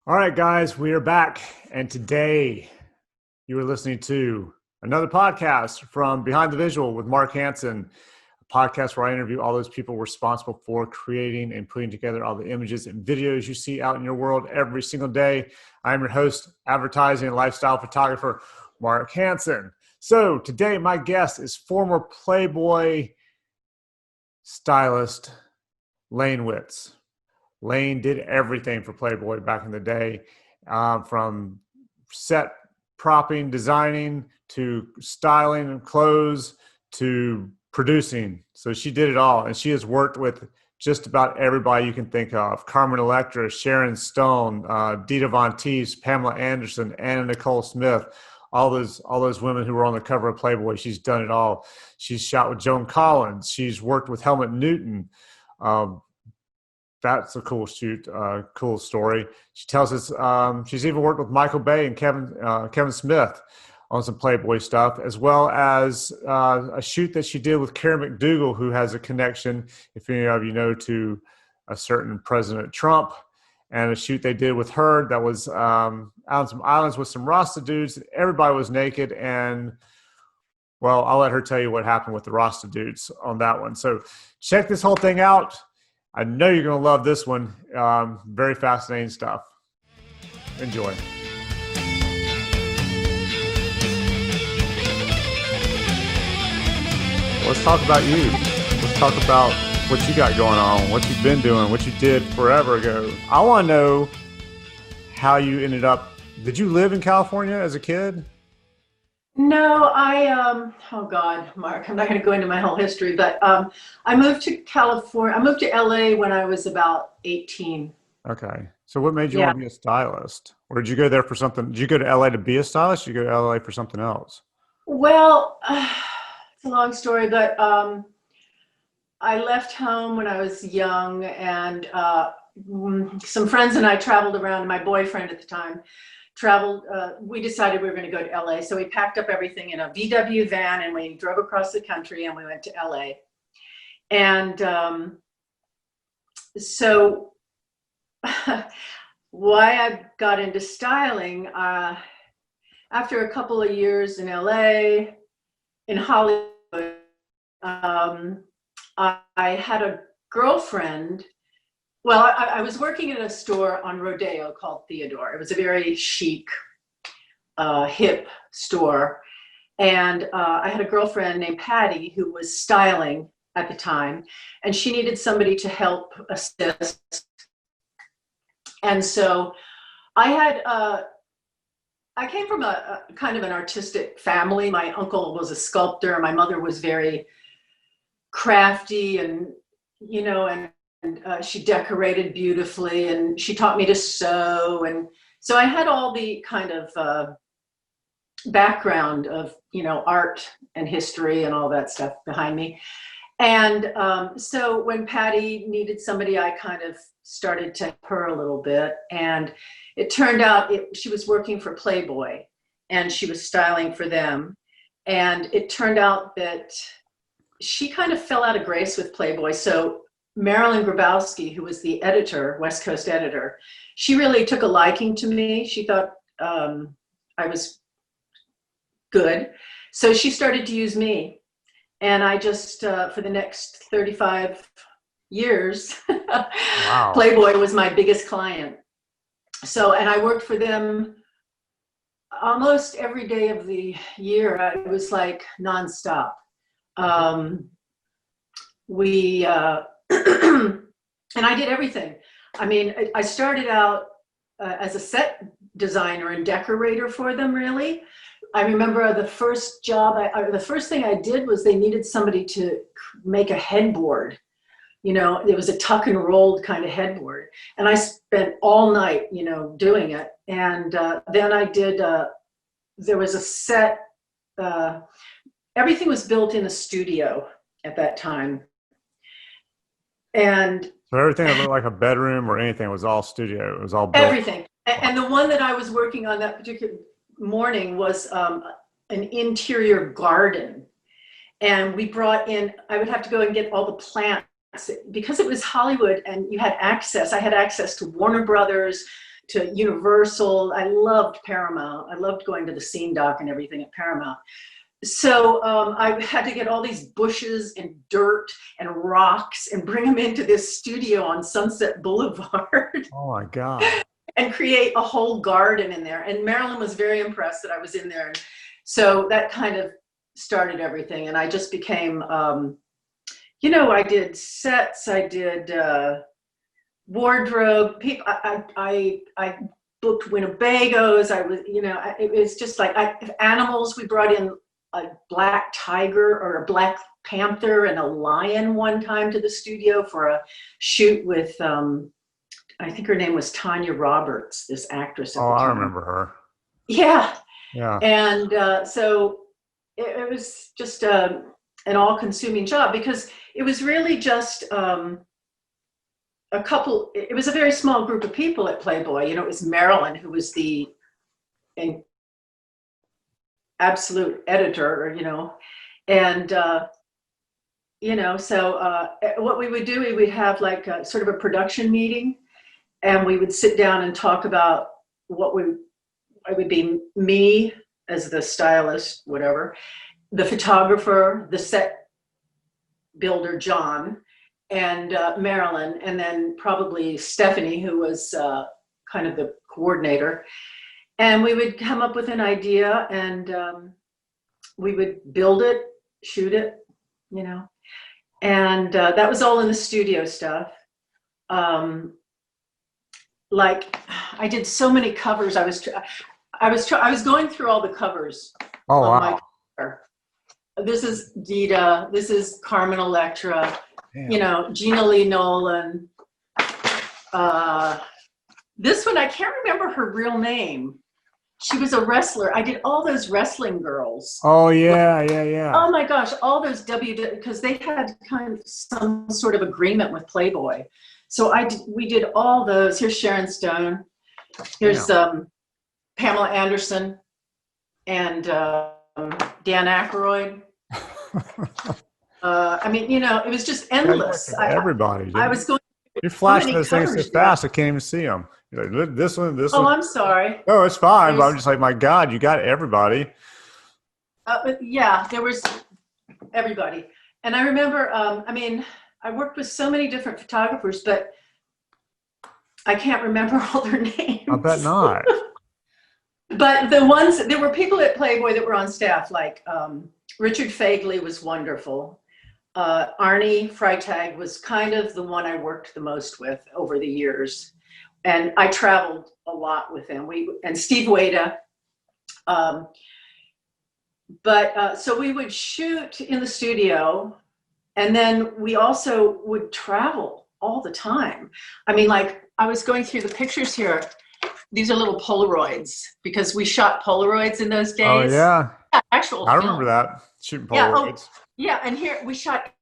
All right, guys, we are back. And today you are listening to another podcast from Behind the Visual with Mark Hansen, a podcast where I interview all those people responsible for creating and putting together all the images and videos you see out in your world every single day. I'm your host, advertising and lifestyle photographer, Mark Hansen. So today my guest is former Playboy stylist, Lane Witz. Lane did everything for Playboy back in the day, from set propping, designing, to styling and clothes, to producing. So she did it all. And she has worked with just about everybody you can think of. Carmen Electra, Sharon Stone, Deta Von Teese, Pamela Anderson, and Nicole Smith. All those women who were on the cover of Playboy. She's done it all. She's shot with Joan Collins. She's worked with Helmut Newton. That's a cool cool story. She tells us she's even worked with Michael Bay and Kevin Smith on some Playboy stuff, as well as a shoot that she did with Karen McDougal, who has a connection, if any of you know, to a certain President Trump, and a shoot they did with her that was out on some islands with some Rasta dudes. Everybody was naked, and well, I'll let her tell you what happened with the Rasta dudes on that one. So check this whole thing out. I know you're going to love this one. Very fascinating stuff. Enjoy. Let's talk about you. Let's talk about what you got going on, what you've been doing, what you did forever ago. I want to know how you ended up. Did you live in California as a kid? No, oh God, Mark, I'm not going to go into my whole history, but I moved to California. I moved to LA when I was about 18. Okay. So what made you want to be a stylist? Or did you go there for something? Did you go to LA to be a stylist? Or did you go to LA for something else? Well, it's a long story, but I left home when I was young, and some friends and I traveled around, and my boyfriend at the time traveled. We decided we were going to go to LA. So we packed up everything in a VW van and we drove across the country and we went to LA. And so why I got into styling, after a couple of years in LA, in Hollywood, I had a girlfriend. Well, I was working in a store on Rodeo called Theodore. It was a very chic, hip store. And I had a girlfriend named Patty who was styling at the time, and she needed somebody to help assist. And so I came from a kind of an artistic family. My uncle was a sculptor. My mother was very crafty and, she decorated beautifully, and she taught me to sew. And so I had all the kind of background of, art and history and all that stuff behind me. And so when Patty needed somebody, I kind of started to help her a little bit. And it turned out she was working for Playboy and she was styling for them. And it turned out that she kind of fell out of grace with Playboy. So Marilyn Grabowski, who was the editor, West Coast editor, she really took a liking to me. She thought I was good. So she started to use me. And I just, for the next 35 years, wow. Playboy was my biggest client. So, and I worked for them almost every day of the year. It was like nonstop. And I did everything. I mean, I started out as a set designer and decorator for them, really. I remember the first job, the first thing I did was they needed somebody to make a headboard. It was a tuck and rolled kind of headboard. And I spent all night, doing it. And then I did, there was a set, everything was built in a studio at that time. And so everything that looked like a bedroom or anything was all studio. It was all built. Everything. And the one that I was working on that particular morning was an interior garden. And we brought in, I would have to go and get all the plants because it was Hollywood and you had access. I had access to Warner Brothers, to Universal. I loved Paramount. I loved going to the Scene Doc and everything at Paramount. So I had to get all these bushes and dirt and rocks and bring them into this studio on Sunset Boulevard. Oh my God. And create a whole garden in there. And Marilyn was very impressed that I was in there. And so that kind of started everything. And I just became, you know, I did sets, I did wardrobe. People, I booked Winnebagos. I was, you know, it was just like animals. We brought in a black tiger or a black panther and a lion one time to the studio for a shoot with, I think her name was Tanya Roberts, this actress. Oh, I remember her. Yeah. Yeah. And so it was just an all-consuming job, because it was really just it was a very small group of people at Playboy. You know, it was Marilyn who was the absolute editor, you know, and you know, so what we would do, we would have like a sort of a production meeting, and we would sit down and talk about it would be me as the stylist, whatever, the photographer, the set builder, John, and Marilyn, and then probably Stephanie, who was kind of the coordinator. And we would come up with an idea, and we would build it, shoot it, you know. And that was all in the studio stuff. Like, I did so many covers. I was going through all the covers. Oh, on wow. my cover. This is Deta. This is Carmen Electra. Damn. You know, Gina Lee Nolan. This one, I can't remember her real name. She was a wrestler. I did all those wrestling girls. Oh yeah, yeah, yeah. Oh my gosh, all those because they had kind of some sort of agreement with Playboy. So we did all those. Here's Sharon Stone. Here's Pamela Anderson and Dan Aykroyd. I mean, you know, it was just endless. Everybody. I was going. You're flashing those things so fast, I can't even see them. You're like, this one, this one. Oh, I'm sorry. No, it's fine. But I'm just like, my God, you got everybody. Yeah, there was everybody. And I remember, I mean, I worked with so many different photographers, but I can't remember all their names. I bet not. But there were people at Playboy that were on staff, like Richard Fagley was wonderful. Arnie Freitag was kind of the one I worked the most with over the years. And I traveled a lot with him. And Steve Wada. So we would shoot in the studio, and then we also would travel all the time. I mean, like, I was going through the pictures here. These are little Polaroids, because we shot Polaroids in those days. Oh, yeah. Actual I film. remember that. Shooting Polaroids. Yeah, and here we shot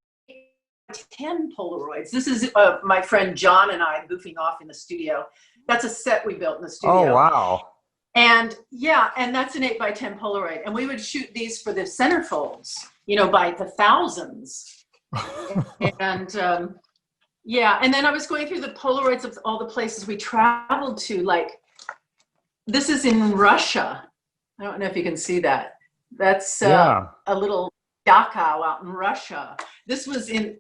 10 Polaroids. This is my friend John and I goofing off in the studio. That's a set we built in the studio. Oh, wow. And yeah, and that's an 8x10 Polaroid. And we would shoot these for the centerfolds, you know, by the thousands. And yeah, and then I was going through the Polaroids of all the places we traveled to. Like, this is in Russia. I don't know if you can see that. That's a little Dachau out in Russia. This was in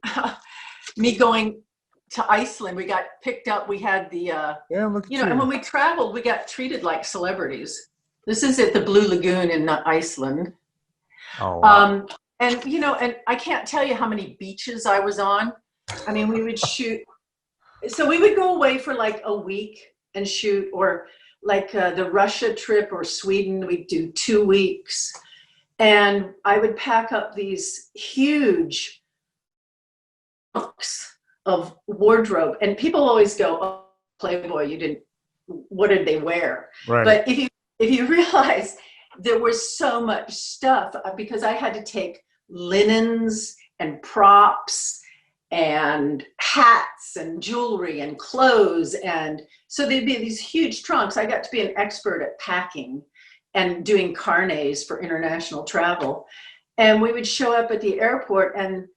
me going to Iceland. We got picked up. We had the, you know, and when we traveled, we got treated like celebrities. This is at the Blue Lagoon in Iceland. Oh, wow. And, you know, and I can't tell you how many beaches I was on. I mean, we would shoot. So we would go away for like a week and shoot, or like the Russia trip or Sweden, we'd do 2 weeks. And I would pack up these huge books of wardrobe. And people always go, oh, Playboy, what did they wear? Right. But if you realize there was so much stuff, because I had to take linens and props and hats and jewelry and clothes. And so there'd be these huge trunks. I got to be an expert at packing and doing carnets for international travel. And we would show up at the airport and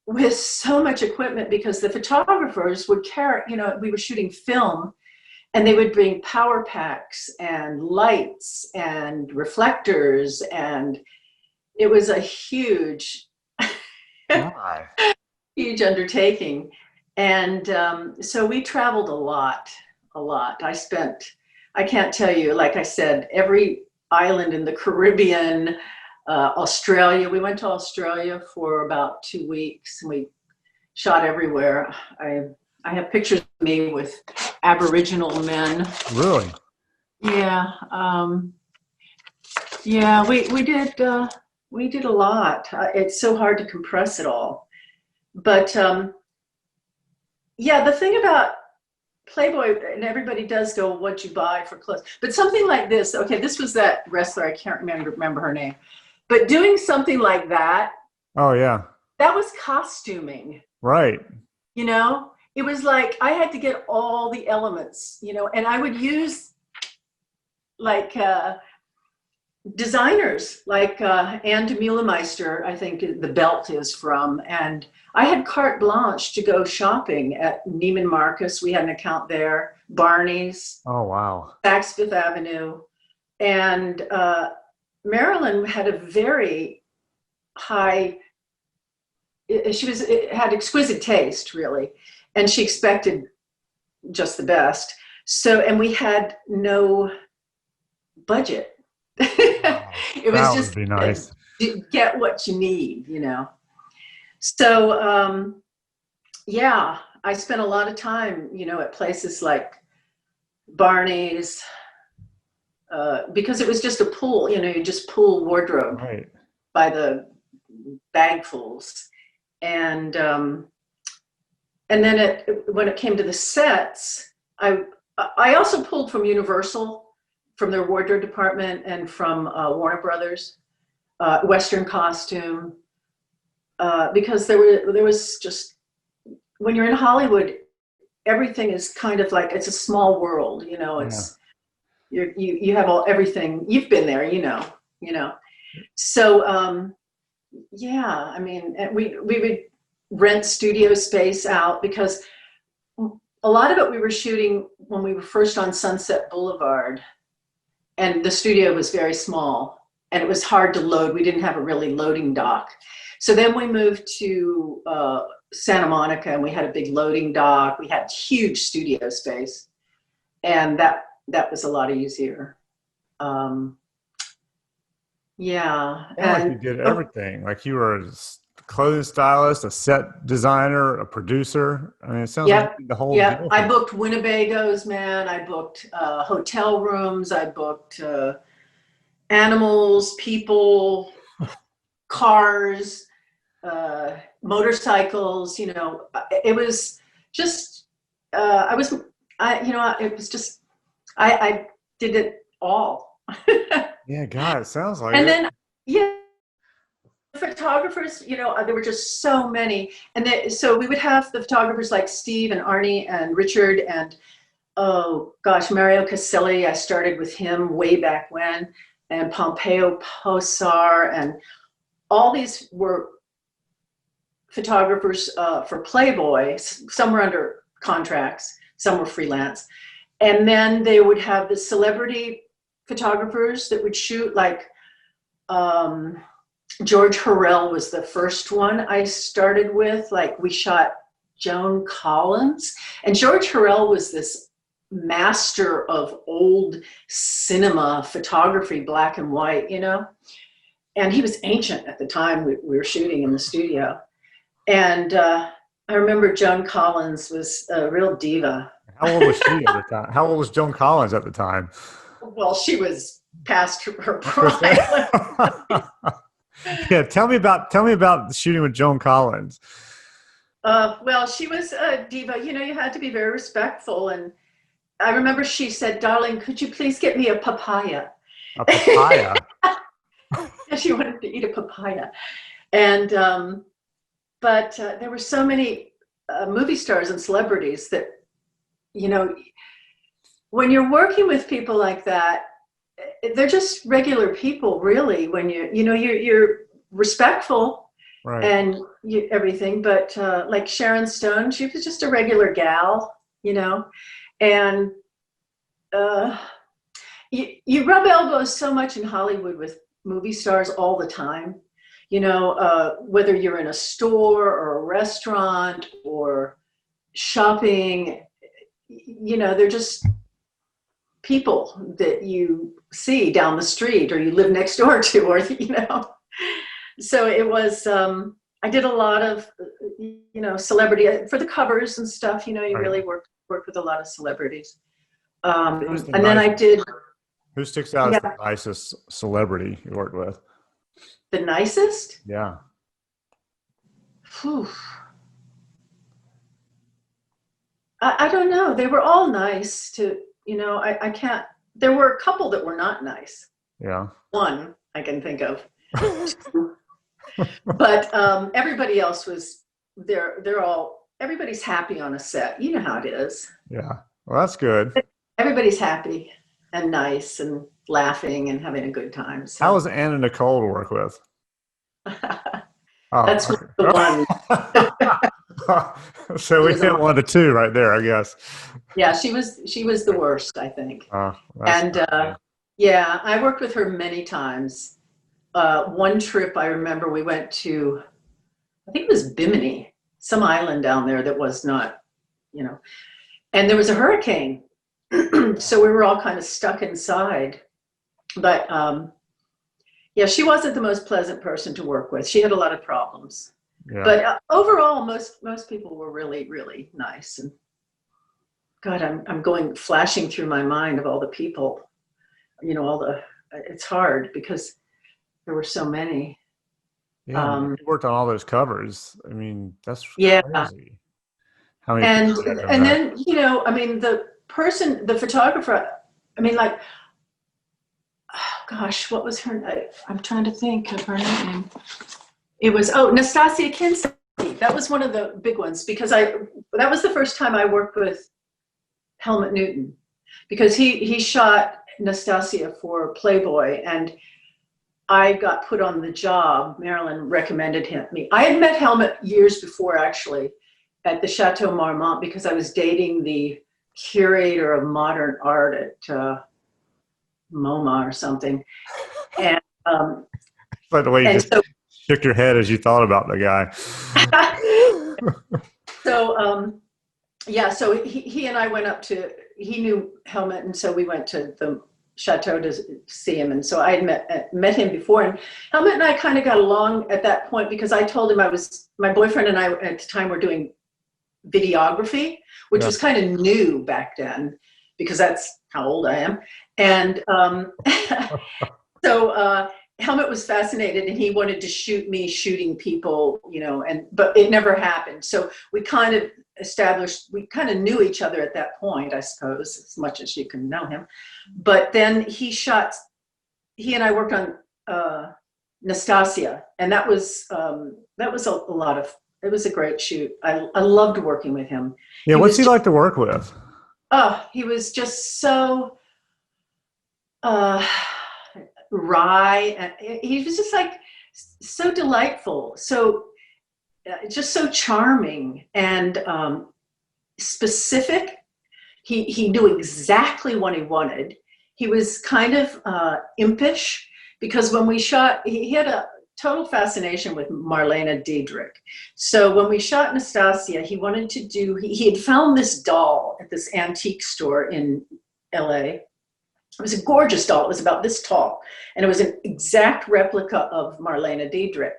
with so much equipment, because the photographers would carry, you know, we were shooting film, and they would bring power packs and lights and reflectors, and it was a huge, My. huge undertaking. And so we traveled a lot. I can't tell you, like I said, every island in the Caribbean, Australia. We went to Australia for about 2 weeks, and we shot everywhere. I have pictures of me with Aboriginal men. Really? Yeah. Yeah, we did a lot. It's so hard to compress it all. But yeah, the thing about Playboy, and everybody does go, what'd you buy for clothes? But something like this, okay, this was that wrestler, I can't remember her name. But doing something like that, Oh, yeah. that was costuming, Right. you know? It was like I had to get all the elements, you know, and I would use like designers like Anne de Meulemeister, I think the belt is from, and I had carte blanche to go shopping at Neiman Marcus. We had an account there, Barney's, Oh, wow. Saks Fifth Avenue, and Marilyn had a very high. Had exquisite taste, really, and she expected just the best. So, and we had no budget. It was That just would be nice. get what you need, you know. So yeah, I spent a lot of time, you know, at places like Barney's, because it was just a pool, you know, you just pool wardrobe Right. by the bagfuls. And then when it came to the sets, I also pulled from Universal, from their wardrobe department, and from Warner Brothers, Western costume, because there was just, when you're in Hollywood, everything is kind of like, it's a small world, you know. It's you have everything. You've been there, you know. So yeah, I mean, we would rent studio space out, because a lot of it we were shooting when we were first on Sunset Boulevard, and the studio was very small, and it was hard to load. We didn't have a really loading dock. So then we moved to Santa Monica, and we had a big loading dock. We had huge studio space, and that was a lot easier. Yeah. And like you did everything. Like you were a clothing stylist, a set designer, a producer. I mean, it sounds like you did the whole deal. I booked Winnebagos, man. I booked hotel rooms. I booked animals, people, cars, motorcycles. You know, it was just, it was just, I did it all. Yeah, God, it sounds like And it. then, yeah, photographers, you know, there were just so many. And so we would have the photographers like Steve and Arnie and Richard and, oh gosh, Mario Caselli. I started with him way back when, and Pompeo Posar, and all these were photographers for Playboy. Some were under contracts, some were freelance. And then they would have the celebrity photographers that would shoot, like George Harrell was the first one I started with. Like, we shot Joan Collins, and George Harrell was this master of old cinema photography, black and white, you know, and he was ancient at the time we were shooting in the studio. And I remember Joan Collins was a real diva. How old was she at the time? How old was Joan Collins at the time? Well, she was past her prime. Yeah, tell me about shooting with Joan Collins. Well, she was a diva. You know, you had to be very respectful. And I remember she said, "Darling, could you please get me a papaya?" A papaya. She wanted to eat a papaya. And but there were so many movie stars and celebrities that, you know, when you're working with people like that, they're just regular people, really. When you're respectful, Right. and everything, but like Sharon Stone, she was just a regular gal, you know. And uh, you rub elbows so much in Hollywood with movie stars all the time. You know, whether you're in a store or a restaurant or shopping, you know, they're just people that you see down the street or you live next door to, or, you know. So it was, I did a lot of, you know, celebrity for the covers and stuff, you know, you really work with a lot of celebrities. And then I did. Who sticks out as the nicest celebrity you worked with? The nicest? Yeah. Whew. I don't know. They were all nice to, you know, I can't, there were a couple that were not nice. Yeah. One I can think of. But everybody else was, they're all, everybody's happy on a set. You know how it is. Yeah. Well, that's good. Everybody's happy and nice and laughing and having a good time. So. How was Anna Nicole to work with? That's the one. So we hit one of the two right there, I guess. Yeah, she was the worst, I think. And yeah, I worked with her many times. One trip I remember we went to, I think it was Bimini, some island down there that was not, you know, and there was a hurricane. So we were all kind of stuck inside. But yeah, she wasn't the most pleasant person to work with. She had a lot of problems. Yeah. But overall, most people were really, really nice. And God, I'm flashing through my mind of all the people, you know, it's hard because there were so many. Yeah, you worked on all those covers. I mean, that's crazy. How many and then, you know, I mean, the photographer, I mean, like, oh gosh, what was her name? I'm trying to think of her name. It was, Nastasia Kinski. That was one of the big ones because that was the first time I worked with Helmut Newton because he shot Nastasia for Playboy and I got put on the job. Marilyn recommended me. I had met Helmut years before actually at the Chateau Marmont because I was dating the curator of modern art at MoMA or something. And by the way, you just shook your head as you thought about the guy. So yeah, so he and I went up to, he knew Helmut, and so we went to the Chateau to see him. And so I had met him before, and Helmut and I kind of got along at that point because I told him my boyfriend and I at the time were doing videography, which was kind of new back then because that's how old I am. And so Helmut was fascinated and he wanted to shoot me shooting people, you know, but it never happened. So we kind of we kind of knew each other at that point, I suppose, as much as you can know him. But then he and I worked on Nastasia, and that was a lot of, it was a great shoot. I loved working with him. Yeah, what's he like to work with? Oh, he was just so wry, and he was just like so delightful, so just so charming and specific. He knew exactly what he wanted. He was kind of impish because when we shot, he had a total fascination with Marlene Dietrich. So when we shot Nastasia, he wanted to do, he had found this doll at this antique store in LA. It was a gorgeous doll. It was about this tall. And it was an exact replica of Marlene Dietrich.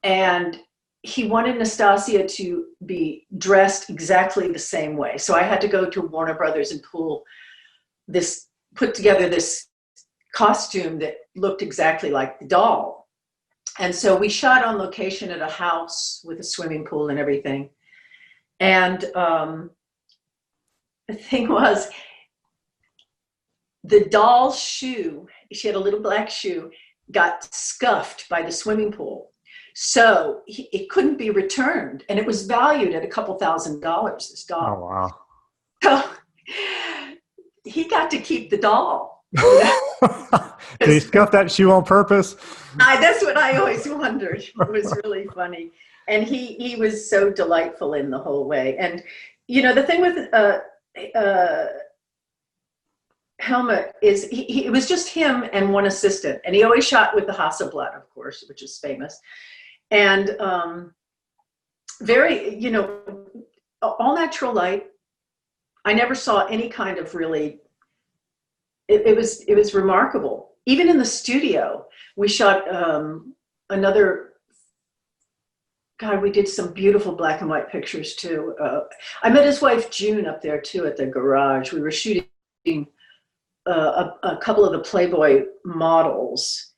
And he wanted Nastasia to be dressed exactly the same way. So I had to go to Warner Brothers and put together this costume that looked exactly like the doll. And so we shot on location at a house with a swimming pool and everything. And the thing was, the doll's shoe, she had a little black shoe, got scuffed by the swimming pool. So it couldn't be returned. And it was valued at a couple $1,000, this doll. Oh, wow. So he got to keep the doll. Did he scuff that shoe on purpose? That's what I always wondered. It was really funny. And he was so delightful in the whole way. And, you know, the thing with Helmut is, it was just him and one assistant. And he always shot with the Hasselblad, of course, which is famous. And very, you know, all natural light. I never saw any kind of really, it was remarkable. Even in the studio, we shot another, God, we did some beautiful black and white pictures too. I met his wife June up there too at the garage. We were shooting a couple of the Playboy models.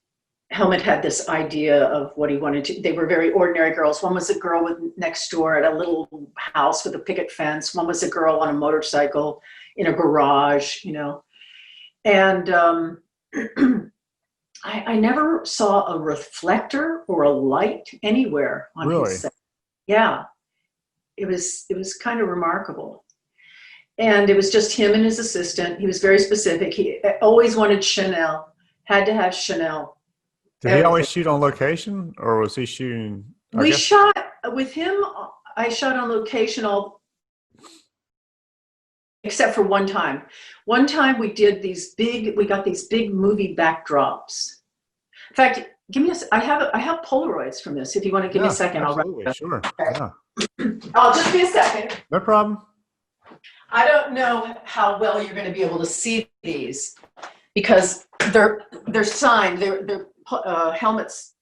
Helmut had this idea of what he wanted to, they were very ordinary girls. One was a girl with next door at a little house with a picket fence. One was a girl on a motorcycle in a garage, you know. And I never saw a reflector or a light anywhere on his set. Yeah, it was kind of remarkable. And it was just him and his assistant. He was very specific. He always wanted Chanel, had to have Chanel. Did he always shoot on location, or was he shooting? We shot with him. I shot on location except for one time. One time we did we got these big movie backdrops. In fact, I have Polaroids from this. If you want to give me a second, absolutely. I'll write it. Sure. Okay. Yeah. I'll just be a second. No problem. I don't know how well you're going to be able to see these because they're signed. They're Helmut's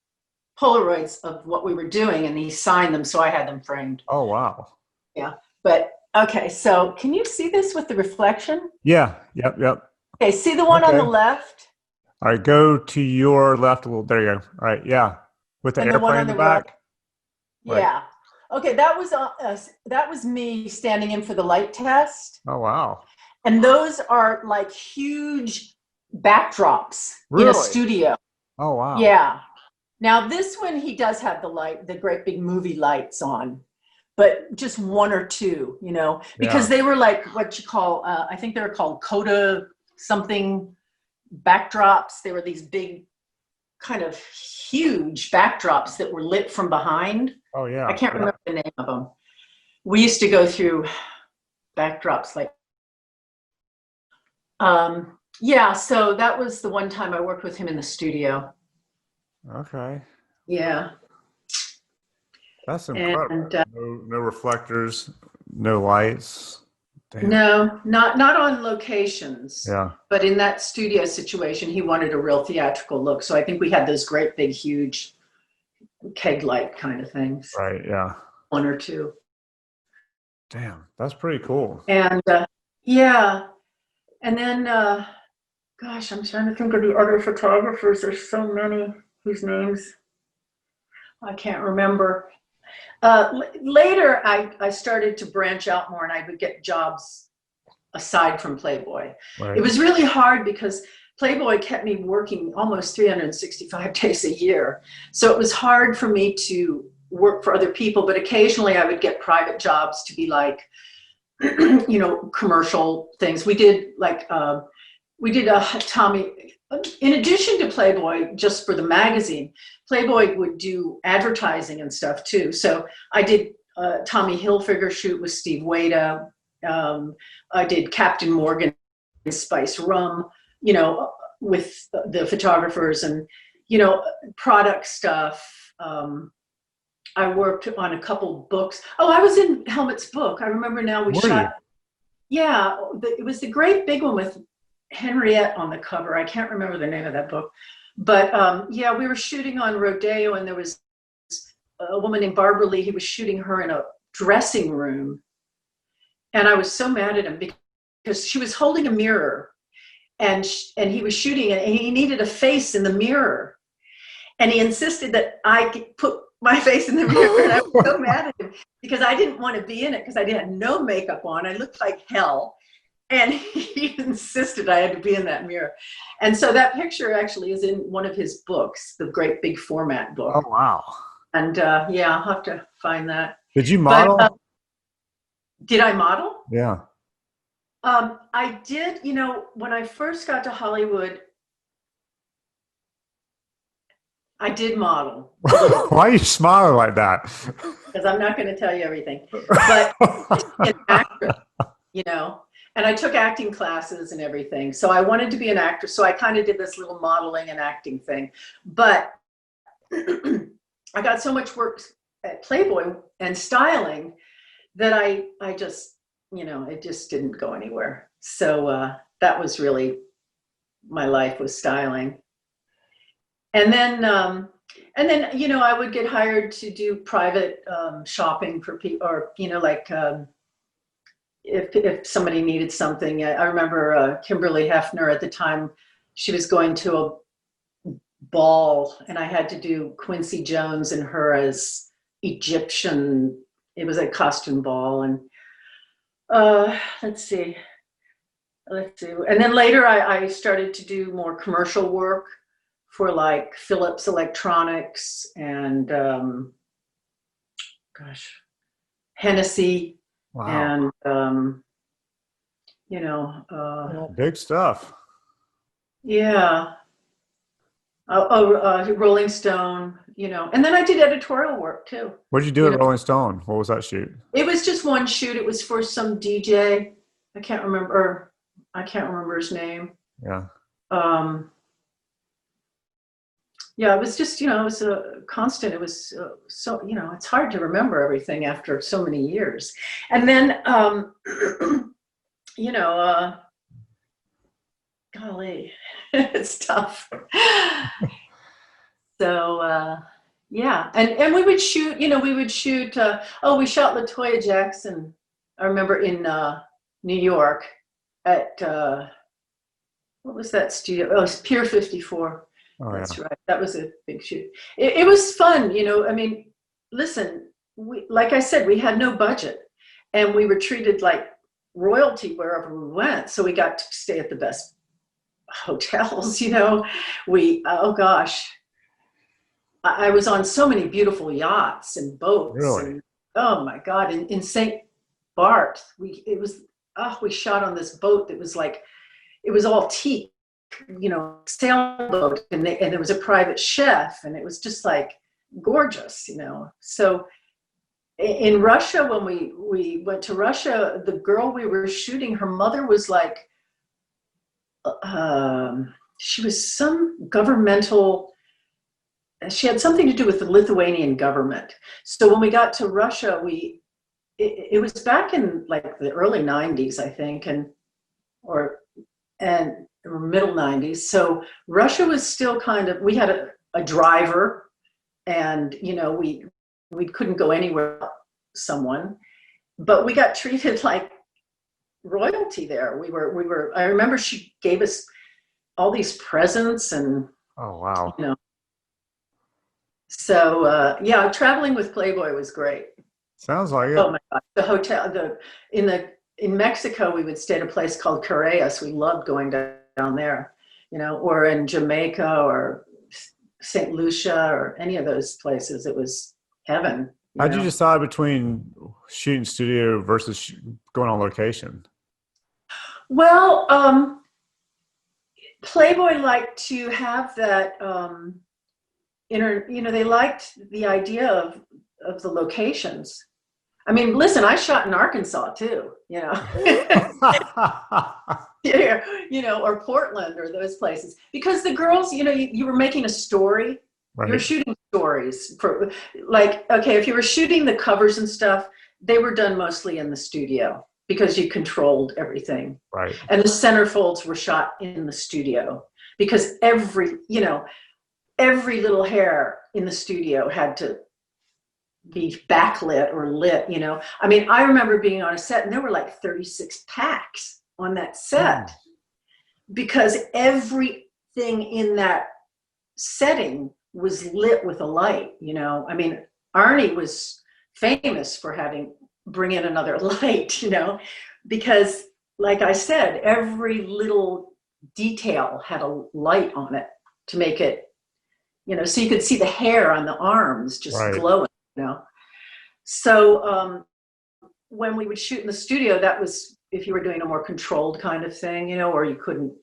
Polaroids of what we were doing, and he signed them, so I had them framed. Oh, wow. Yeah, but okay, so can you see this with the reflection? Yeah, yep. Okay, see the one on the left? All right, go to your left a little. There you go. All right, yeah. With the airplane in the back? Right. Yeah. Okay, that was me standing in for the light test. Oh, wow. And those are like huge backdrops in a studio. Oh, wow. Yeah. Now this one, he does have the great big movie lights on, but just one or two, you know, because they were like what you call, I think they were called Coda something backdrops. They were these big kind of huge backdrops that were lit from behind. Oh, yeah. I can't remember the name of them. We used to go through backdrops like, yeah, so that was the one time I worked with him in the studio. Okay. Yeah. That's incredible. And, no reflectors, no lights. Damn. No, not on locations. Yeah. But in that studio situation, he wanted a real theatrical look. So I think we had those great big, huge keg light kind of things. Right, yeah. One or two. Damn, that's pretty cool. And yeah. And then, gosh, I'm trying to think of the other photographers. There's so many whose names I can't remember. Later, I started to branch out more, and I would get jobs aside from Playboy. Right. It was really hard because Playboy kept me working almost 365 days a year. So it was hard for me to work for other people, but occasionally I would get private jobs to be like, you know, commercial things. We did like, we did a Tommy, in addition to Playboy, just for the magazine, Playboy would do advertising and stuff too. So I did Tommy Hilfiger shoot with Steve Wada. I did Captain Morgan Spice Rum, you know, with the photographers and, you know, product stuff. I worked on a couple books. Oh, I was in Helmut's book. I remember now we shot. Yeah, it was the great big one with Henriette on the cover. I can't remember the name of that book. But yeah, we were shooting on Rodeo, and there was a woman named Barbara Lee. He was shooting her in a dressing room. And I was so mad at him because she was holding a mirror, and he was shooting it, and he needed a face in the mirror. And he insisted that I put my face in the mirror, and I was so mad at him because I didn't want to be in it because I had no makeup on. I looked like hell. And he insisted I had to be in that mirror. And so that picture actually is in one of his books, the great big format book. Oh, wow. And yeah, I'll have to find that. Did you model? But, did I model? Yeah. I did, you know, when I first got to Hollywood, I did model. Why are you smiling like that? Because I'm not going to tell you everything. But an actress, you know. and I took acting classes and everything. So I wanted to be an actress. So I kind of did this little modeling and acting thing. But I got so much work at Playboy and styling that I just, you know, it just didn't go anywhere. So that was really my life, was styling. And then, you know, I would get hired to do private shopping for people, or, you know, like if somebody needed something. I remember Kimberly Hefner at the time, she was going to a ball and I had to do Quincy Jones and her as Egyptian. It was a costume ball. And let's see. And then later I started to do more commercial work for like Philips Electronics and Hennessy. Wow. And you know, Big stuff. yeah. Rolling Stone, you know. And then I did editorial work too. What did you do at Rolling Stone? What was that shoot? It was just one shoot. It was for some DJ. I can't remember his name. Yeah. Yeah, it was just, you know, it was a constant. It was so, you know, it's hard to remember everything after so many years. And then, you know, golly, it's tough. So, yeah. And we would shoot, you know, we shot LaToya Jackson, I remember, in New York at, what was that studio? Oh, it was Pier 54. Oh, that's right. That was a big shoot. It was fun, you know. I mean, listen, like I said, we had no budget, and we were treated like royalty wherever we went. So we got to stay at the best hotels, you know. Oh gosh, I was on so many beautiful yachts and boats. Really? And, oh my God! In St. Barth, we shot on this boat that was like, it was all teak, you know, sailboat, and there was a private chef, and it was just like gorgeous, you know. So in Russia, when we went to Russia, the girl we were shooting, her mother was like, she was some governmental, she had something to do with the Lithuanian government. So when we got to Russia, it was back in like the early 90s, I think, or middle 90s. So Russia was still kind of, we had a driver, and, you know, we couldn't go anywhere without someone, but we got treated like royalty there. I remember she gave us all these presents, and, oh wow, you know. So yeah, traveling with Playboy was great. Sounds like it. Oh my God, the hotel, in Mexico, we would stay at a place called Carayas. We loved going down there, you know, or in Jamaica or St. Lucia or any of those places. It was heaven. How'd you decide between shooting studio versus going on location? Well, Playboy liked to have that you know, they liked the idea of the locations. I mean, listen, I shot in Arkansas too, you know. Yeah, you know, or Portland, or those places, because the girls, you know, you were making a story. Right. You were shooting stories for, like, okay, if you were shooting the covers and stuff, they were done mostly in the studio because you controlled everything. Right. And the centerfolds were shot in the studio because every little hair in the studio had to be backlit or lit, you know. I mean, I remember being on a set and there were like 36 packs on that set because everything in that setting was lit with a light, you know. I mean, Arnie was famous for bring in another light, you know, because, like I said, every little detail had a light on it to make it, you know, so you could see the hair on the arms just glowing, you know. So when we would shoot in the studio, that was if you were doing a more controlled kind of thing, you know, or you couldn't.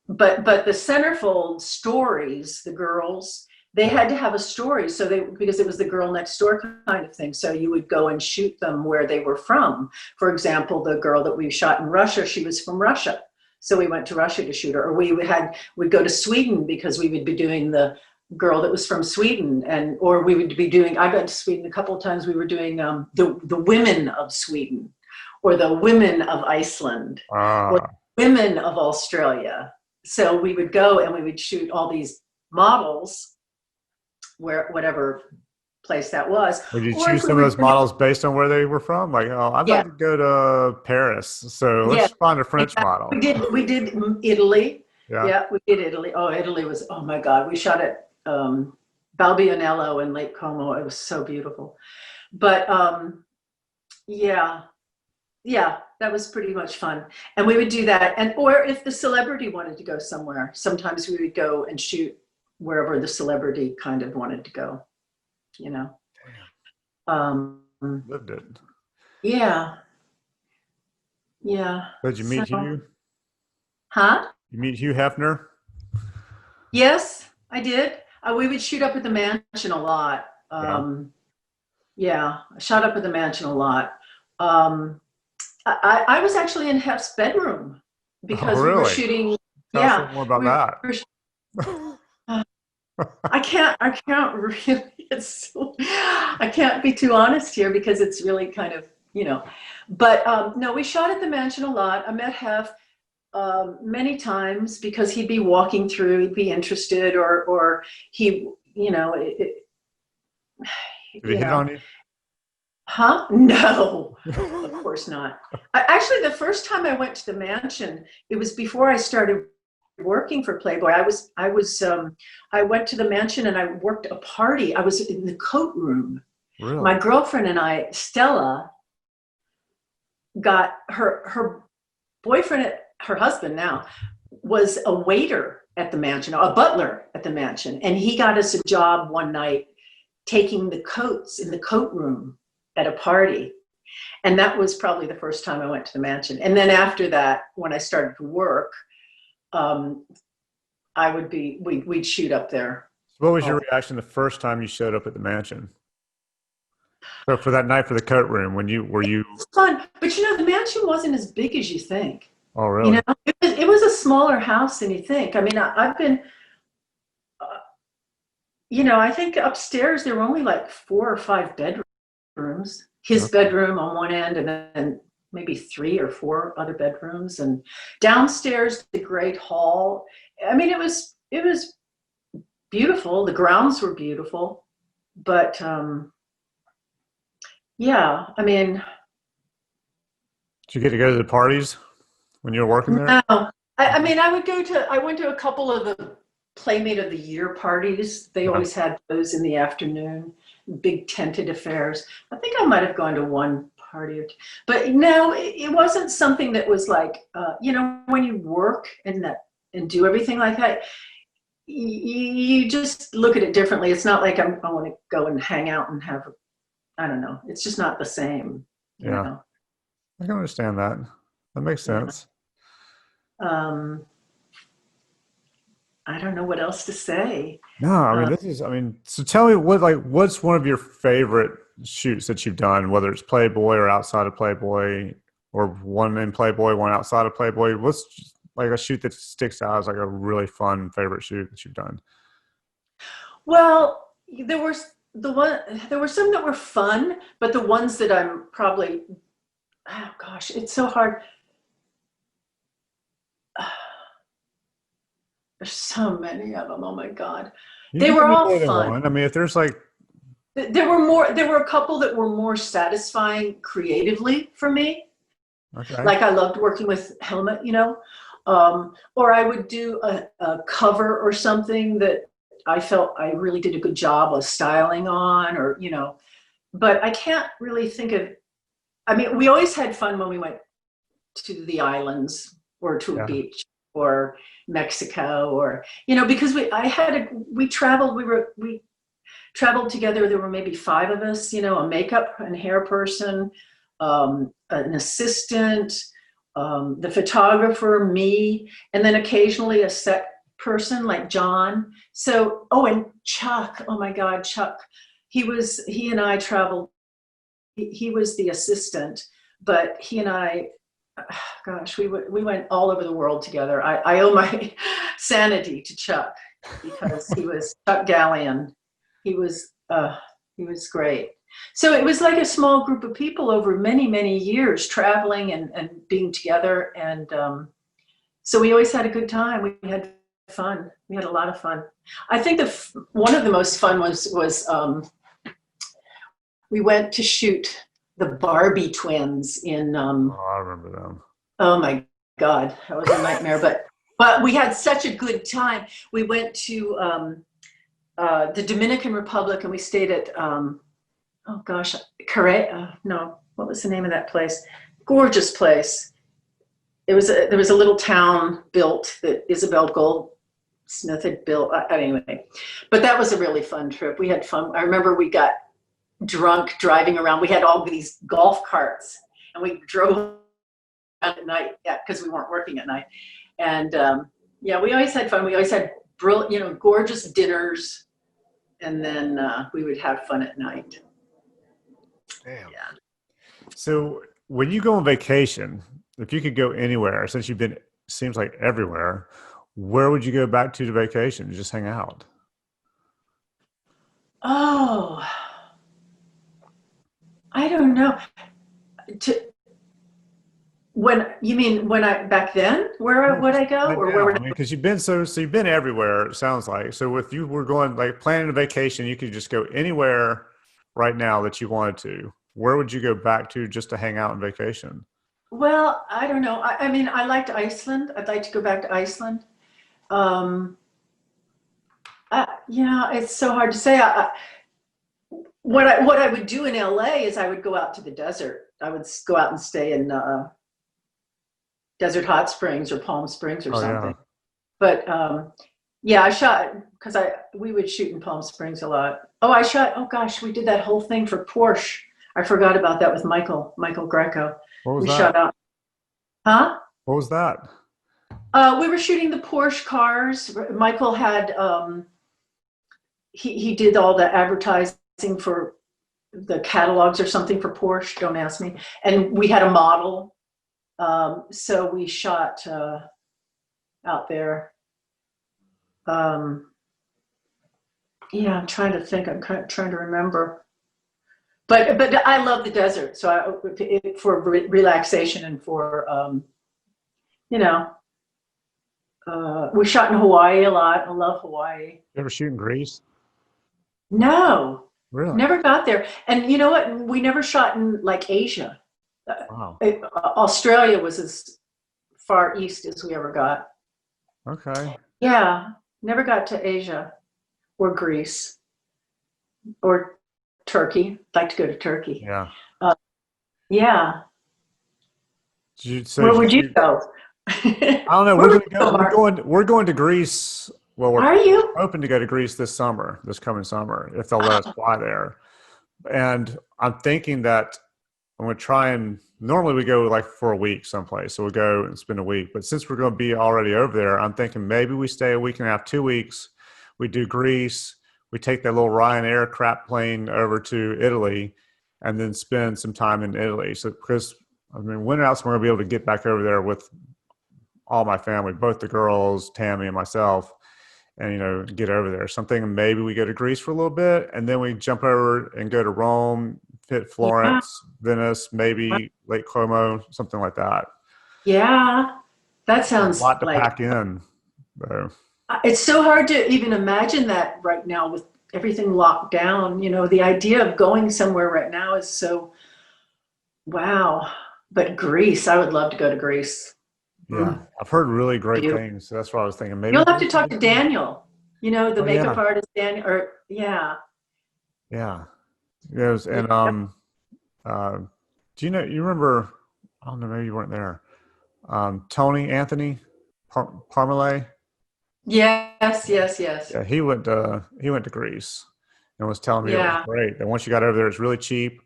But the centerfold stories, the girls, they had to have a story. So because it was the girl next door kind of thing. So you would go and shoot them where they were from. For example, the girl that we shot in Russia, she was from Russia. So we went to Russia to shoot her. Or we'd go to Sweden because we would be doing the girl that was from Sweden, or we would be doing, I went to Sweden a couple of times, we were doing the women of Sweden, or the women of Iceland, or the women of Australia. So we would go and we would shoot all these models, whatever place that was. Would you choose some of those models based on where they were from? Like, oh, I'd like to go to Paris, so let's find a French model. We did Italy. Yeah. Yeah, we did Italy. Oh, Italy was, oh my God. We shot at Balbianello in Lake Como. It was so beautiful. But yeah, that was pretty much fun. And we would do that. Or if the celebrity wanted to go somewhere, sometimes we would go and shoot wherever the celebrity kind of wanted to go, you know. Lived it. Yeah. Did you meet Hugh? Huh? You meet Hugh Hefner? Yes, I did. We would shoot up at the mansion a lot. I shot up at the mansion a lot. I was actually in Hef's bedroom because we were shooting. Tell us more about that. I can't really, I can't be too honest here because it's really kind of, you know, but no, we shot at the mansion a lot. I met Hef many times because he'd be walking through, he'd be interested, or he, you know, did he hit on you? Huh? No, of course not. Actually, the first time I went to the mansion, it was before I started working for Playboy. I went to the mansion and I worked a party. I was in the coat room. Really? My girlfriend and I, Stella, got her boyfriend, her husband now, was a waiter at the mansion, a butler at the mansion. And he got us a job one night taking the coats in the coat room at a party. And that was probably the first time I went to the mansion. And then after that, when I started to work, we'd shoot up there. What was your reaction the first time you showed up at the mansion? So for that night for the coat room, were you? It was fun, but you know, the mansion wasn't as big as you think. Oh, really? You know, it was a smaller house than you think. I mean, I've been, you know, I think upstairs there were only like 4 or 5 bedrooms. His bedroom on one end, and then maybe 3 or 4 other bedrooms, and downstairs the great hall. I mean, it was beautiful. The grounds were beautiful, but yeah, I mean. Did you get to go to the parties when you were working there? No, I mean, I went to a couple of the Playmate of the Year parties. They always had those in the afternoon, big tented affairs. I think I might have gone to one party or two, but no, it wasn't something that was like, you know, when you work and do everything like that, you just look at it differently. It's not like I want to go and hang out and have, I don't know. It's just not the same. You know? I can understand that. That makes sense. I don't know what else to say. No, I mean, so tell me what's one of your favorite shoots that you've done, whether it's Playboy or outside of Playboy, or one in Playboy, one outside of Playboy. What's like a shoot that sticks out as like a really fun favorite shoot that you've done? Well, there were some that were fun, but the ones that I'm probably, oh gosh, it's so hard. There's so many of them. Oh my God. They were all fun. I mean, if there's like, there were a couple that were more satisfying creatively for me. Okay. Like I loved working with Helmut, you know, or I would do a cover or something that I felt I really did a good job of styling on, or, you know, but I can't really think of, I mean, we always had fun when we went to the islands or to a beach or Mexico, or, you know, because we traveled together. There were maybe 5 of us, you know, a makeup and hair person, an assistant, the photographer, me, and then occasionally a set person like John. So, oh, and Chuck, oh my God, Chuck. He and I traveled. He was the assistant, but he and I, gosh, we went all over the world together. I owe my sanity to Chuck because he was Chuck Gallion. He was great. So it was like a small group of people over many, many years traveling and being together. And so we always had a good time. We had fun. We had a lot of fun. I think one of the most fun was we went to shoot the Barbie twins in. Oh, I remember them. Oh my God, that was a nightmare. But we had such a good time. We went to the Dominican Republic and we stayed at oh gosh, no, what was the name of that place? Gorgeous place. There was a little town built that Isabel Goldsmith had built. Anyway, but that was a really fun trip. We had fun. I remember we got drunk driving around. We had all these golf carts and we drove at night, because we weren't working at night. And yeah, we always had fun. We always had gorgeous dinners, and then we would have fun at night. Damn. Yeah. So when you go on vacation, if you could go anywhere, since you've been, seems like everywhere, where would you go back to vacation? Just hang out? Oh, I don't know. When I back then, where would I go, or where would I mean, because you've been everywhere. It sounds like. So if you were going like planning a vacation, you could just go anywhere right now that you wanted to. Where would you go back to just to hang out on vacation? Well, I don't know. I mean, I liked Iceland. I'd like to go back to Iceland. It's so hard to say. What I would do in LA is I would go out to the desert. I would go out and stay in Desert Hot Springs or Palm Springs or something. Yeah. But I shot because we would shoot in Palm Springs a lot. Oh gosh, we did that whole thing for Porsche. I forgot about that with Michael Greco. What was we that? Shot out. Huh? What was that? We were shooting the Porsche cars. Michael had he did all the advertising for the catalogs or something for Porsche. Don't ask me. And we had a model. So we shot out there. I'm trying to think. I'm trying to remember. But I love the desert. So for relaxation and for we shot in Hawaii a lot. I love Hawaii. You ever shoot in Greece? No, really. Never got there. And you know what? We never shot in like Asia. Wow. Australia was as far east as we ever got. Okay. Yeah, never got to Asia or Greece or Turkey. I'd like to go to Turkey. Yeah. Yeah. Where would you go? I don't know. We're going to Greece. Well, Are you hoping to go to Greece this coming summer, if they'll let us fly there. And I'm thinking that I'm going to try and normally we go like for a week someplace. So we'll go and spend a week. But since we're going to be already over there, I'm thinking maybe we stay a week and a half, 2 weeks. We do Greece. We take that little Ryanair crap plane over to Italy and then spend some time in Italy. So because when else am I going to be able to get back over there with all my family, both the girls, Tammy and myself, and, get over there. So I'm thinking maybe we go to Greece for a little bit and then we jump over and go to Rome, hit Florence, Venice, maybe Lake Como, something like that. Yeah, that sounds a lot to pack in, though. It's so hard to even imagine that right now with everything locked down. The idea of going somewhere right now is so, wow. But Greece, I would love to go to Greece. Yeah, I've heard really great things. So that's what I was thinking. Maybe you'll have to talk to Daniel, the makeup artist, Daniel, Yeah. Yes, and do you remember? I don't know, maybe you weren't there. Tony Anthony Parmalee. Yes. Yeah, he went to Greece and was telling me it was great. And once you got over there, it's really cheap.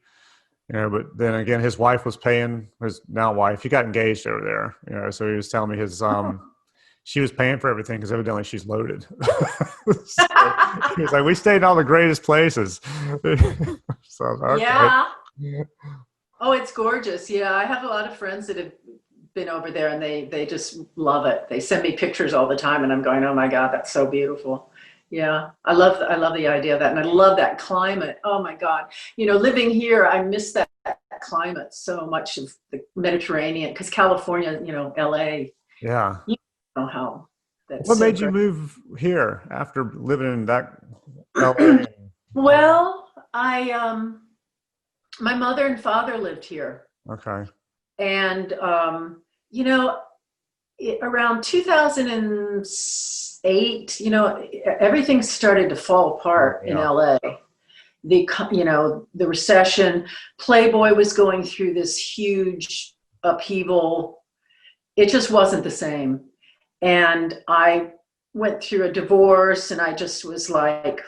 But then again, his wife was paying his now wife. He got engaged over there. So he was telling me his she was paying for everything because evidently she's loaded. So he was like, we stayed in all the greatest places. So, okay. Yeah. Oh, it's gorgeous. Yeah, I have a lot of friends that have been over there, and they just love it. They send me pictures all the time, and I'm going, oh my God, that's so beautiful. Yeah, I love the idea of that, and I love that climate. Oh my God, living here, I miss that climate so much, of the Mediterranean, because California, LA, Yeah. you know how that's What so made you great. move here after living in that LA? Well, my mother and father lived here, Okay. and you know, around 2008, everything started to fall Oh, apart in yeah. LA. The recession, Playboy was going through this huge upheaval. It just wasn't the same. And I went through a divorce, and I just was like,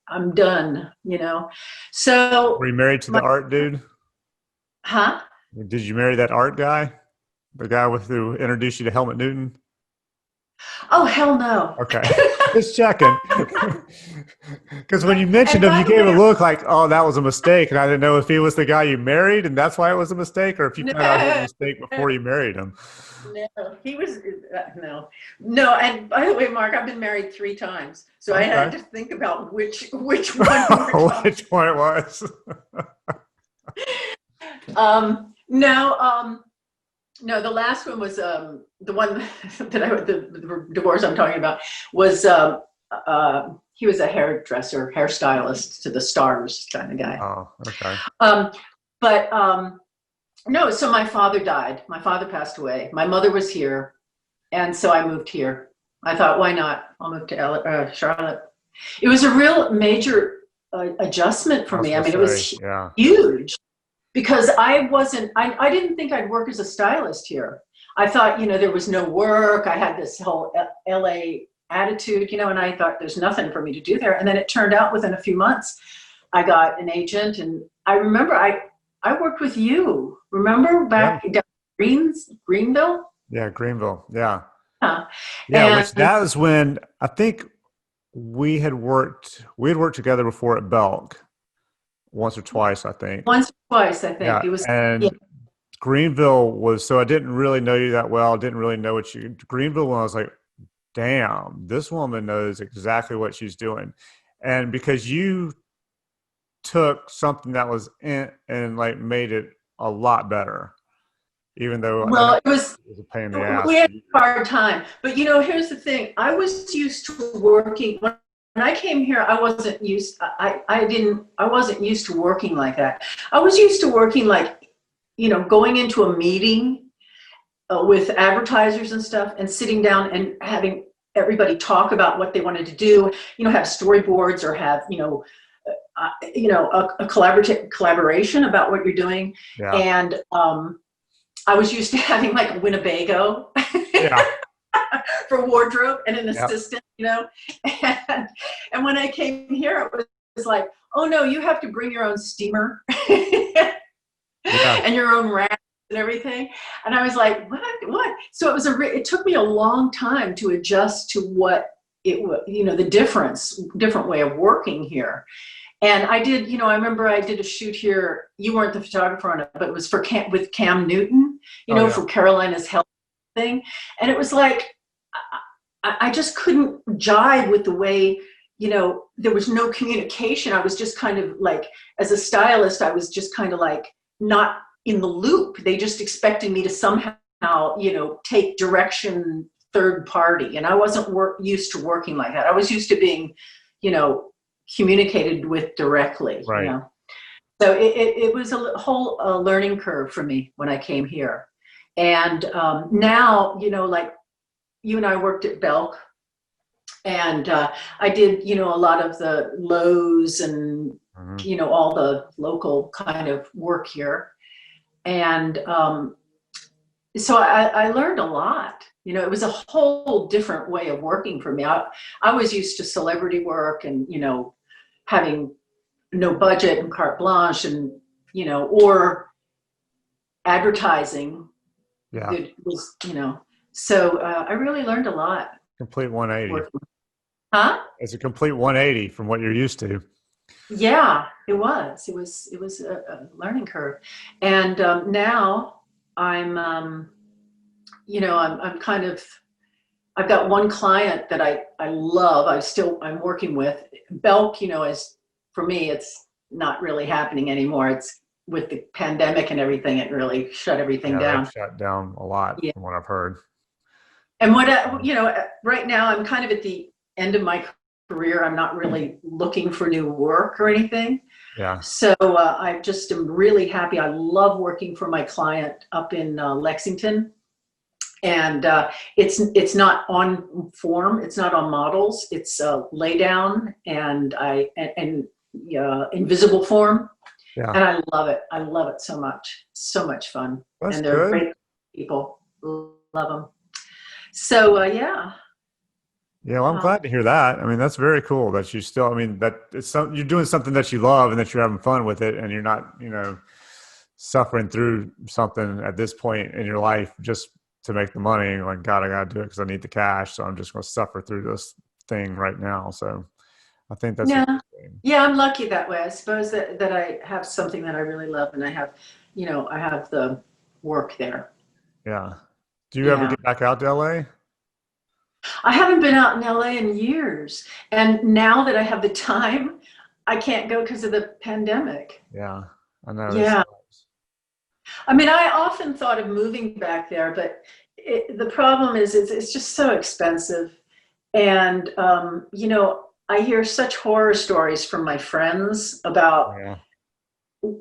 I'm done. So Were you married to the my, art dude? huh? Did you marry that art guy? The guy who introduced you to Helmut Newton? Oh, hell no. Okay. Just checking. Because when you mentioned And him, by you the gave a way, look like, oh, that was a mistake. And I didn't know if he was the guy you married and that's why it was a mistake, or if you found out he was a no, mistake before you married him. no, he was, no. And by the way, Mark, I've been married 3 times. So I had Okay. to think about which one we were talking. Which one it was. No, no, the last one was the one the divorce I'm talking about was he was a hairstylist to the stars kind of guy. Oh, okay. Um, but no, so my father died. My father passed away. My mother was here, and so I moved here. I thought, why not? I'll move to Charlotte. It was a real major adjustment I for was me. I gonna mean, it say, was yeah. huge. Because I didn't think I'd work as a stylist here. I thought, there was no work. I had this whole LA attitude, and I thought there's nothing for me to do there. And then it turned out within a few months, I got an agent. And I remember I worked with you. Remember Yeah. back down Greenville? Yeah, Greenville. Yeah. Huh. Yeah, which And that was when I think we had worked together before at Belk once or twice, I think. once or twice, I think Yeah. it was, yeah. And Greenville was, so I didn't really know you that well. Didn't really know Greenville, when I was like, damn, this woman knows exactly what she's doing. And because you took something that was in and like made it a lot better, even though I know Well, it was a pain in the ass we for had you. a hard time. But here's the thing. I was used to working when I came here. I wasn't used to working like that. I was used to working like, going into a meeting with advertisers and stuff, and sitting down and having everybody talk about what they wanted to do, have storyboards, or have, a collaboration about what you're doing. Yeah. And I was used to having like a Winnebago Yeah. for wardrobe and an Yeah. assistant, and when I came here, it was like, oh no, you have to bring your own steamer Yeah. and your own rack and everything. And I was like, what? So it took me a long time to adjust to what it was, the different way of working here. And I did, I remember I did a shoot here. You weren't the photographer on it, but it was with Cam Newton, Oh, yeah. for Carolina's Health thing. And it was like, I just couldn't jive with the way, there was no communication. I was just kind of like, as a stylist, I was just kind of like not in the loop. They just expected me to somehow, take direction third party. And I wasn't used to working like that. I was used to being, communicated with directly, Right. So it was a whole learning curve for me when I came here. And now, like you and I worked at Belk, and I did, a lot of the Lowe's and, Mhm. all the local kind of work here. And so I learned a lot. It was a whole different way of working for me. I was used to celebrity work and, having no budget and carte blanche, and, or advertising Yeah. that was, So I really learned a lot Complete 180. working. Huh? It's a complete 180 from what you're used to. Yeah, it was. It was a learning curve, and now I'm, I'm kind of. I've got one client that I love. I'm working with. Belk, is for me. It's not really happening anymore. It's with the pandemic and everything. It really shut everything Yeah, they've down. shut down a lot Yeah. from what I've heard. And right now I'm kind of at the end of my career. I'm not really looking for new work or anything. Yeah. So I just am really happy. I love working for my client up in Lexington, and it's not on form. It's not on models. It's lay down and invisible form, Yeah. and I love it. I love it so much. So much fun, That's and they're good. great people. Love them. So yeah. Yeah, well, I'm Um, glad to hear that. I mean, that's very cool that you still, I mean, that it's you're doing something that you love and that you're having fun with it and you're not, suffering through something at this point in your life just to make the money. You're like, God, I got to do it because I need the cash. So I'm just going to suffer through this thing right now. So I think that's a Yeah. good thing. Yeah, I'm lucky that way. I suppose that I have something that I really love and I have the work there. Yeah. Do you ever Yeah. get back out to LA? I haven't been out in LA in years. And now that I have the time, I can't go because of the pandemic. Yeah. I know this. Yeah. I mean, I often thought of moving back there, but the problem is it's just so expensive. And, I hear such horror stories from my friends about Yeah.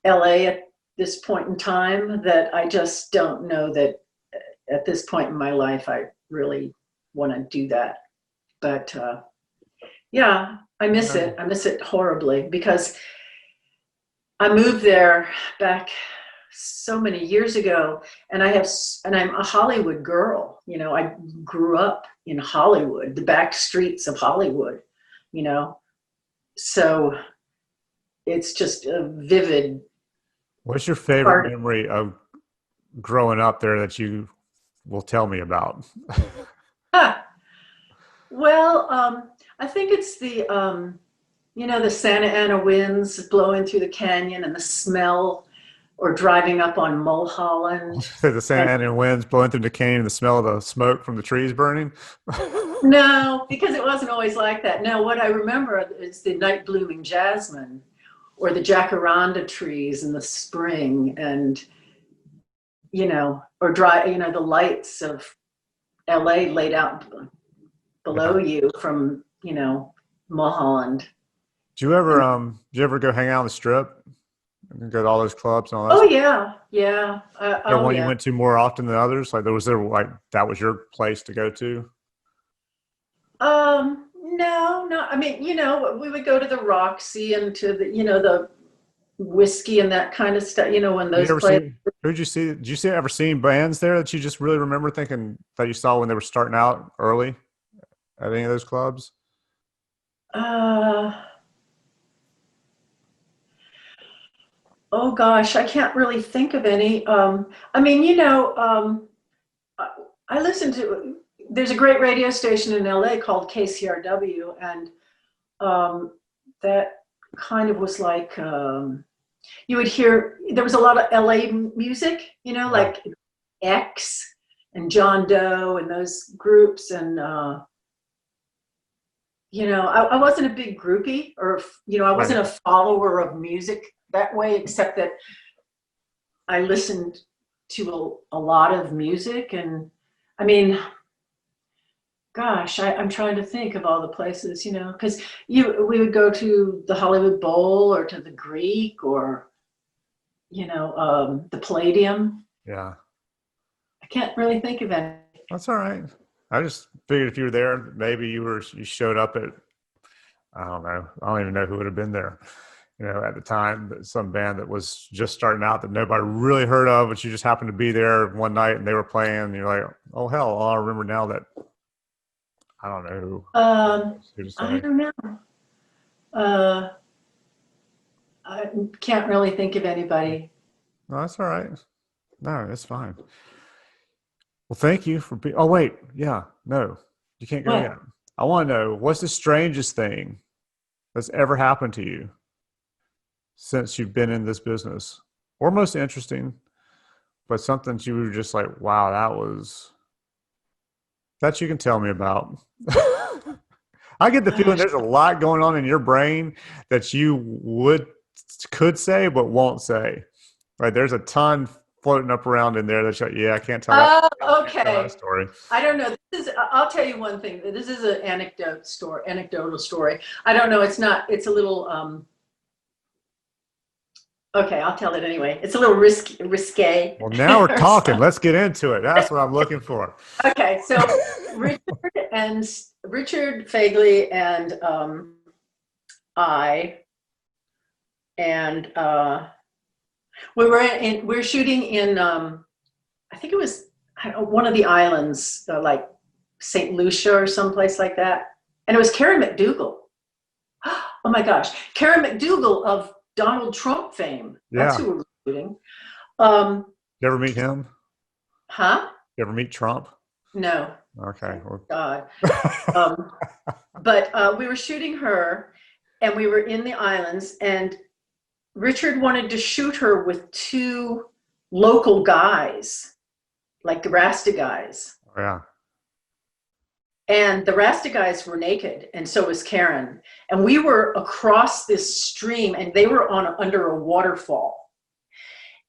LA at this point in time that I just don't know that at this point in my life I really want to do that. But yeah, I miss Yeah. it. I miss it horribly because I moved there back so many years ago, and I'm a Hollywood girl. I grew up in Hollywood, the back streets of Hollywood. You know, so it's just a vivid What's your favorite part. memory of growing up there that you will tell me about? Ah, well, I think it's the Santa Ana winds blowing through the canyon and the smell, or driving up on Mulholland. The Santa And Ana winds blowing through the canyon, the smell of the smoke from the trees burning. no, because it wasn't always like that. No, what I remember is the night blooming jasmine or the jacaranda trees in the spring, and or the lights of LA laid out below Yeah. you from, Mulholland. Do you ever go hang out on the strip and go to all those clubs and all that Oh stuff? yeah, yeah. There Oh one you yeah. went to more often than others? Like like that was your place to go to? No, no. I mean, we would go to the Roxy and to the whiskey and that kind of stuff. When You those ever plays. see who'd you see? Did you see ever seen bands there that you just really remember thinking that you saw when they were starting out early at any of those clubs? Uh, oh gosh, I can't really think of any. I mean, I I listen to. There's a great radio station in LA called KCRW, and um, that kind of was like. You would hear there was a lot of LA music, Yeah. like X and John Doe and those groups. And, I wasn't a big groupie, or, I Right. wasn't a follower of music that way, except that I listened to a lot of music. And I mean, gosh, I'm trying to think of all the places, because we would go to the Hollywood Bowl or to the Greek, or the Palladium. Yeah. I can't really think of any. That's all right. I just figured if you were there, maybe you showed up at, I don't know. I don't even know who would have been there, at the time, some band that was just starting out that nobody really heard of, but you just happened to be there one night and they were playing. And you're like, oh hell, I remember now that I don't know who to I say. don't know. Uh, I can't really think of anybody. No, that's all right. No, that's fine. Well, thank you for being. Oh, wait. Yeah. No, you can't go yet. What? I want to know what's the strangest thing that's ever happened to you since you've been in this business, or most interesting, but something you were just like, wow, that you can tell me about. I get the feeling Gosh. there's a lot going on in your brain that you could say but won't say. Right? There's a ton floating up around in there that you're like, yeah, I can't tell that Oh, story. I can't tell that okay. story. I don't know. I'll tell you one thing. This is an anecdotal story. I don't know. It's a little, okay, I'll tell it anyway. It's a little risque. Well, now we're Or talking. something. Let's get into it. That's what I'm looking for. Okay, so Richard and Richard Fagley and I and we were shooting in I think it was one of the islands, like St. Lucia or someplace like that, and it was Karen McDougal. Oh my gosh, Karen McDougal of Donald Trump fame. That's Yeah. who we were shooting. Um, You ever meet him? huh? You ever meet Trump? No. Okay. Thank Well, God. But we were shooting her, and we were in the islands, and Richard wanted to shoot her with two local guys, like the Rasta guys. yeah. And the Rasta guys were naked, and so was Karen. And we were across this stream, and they were under a waterfall.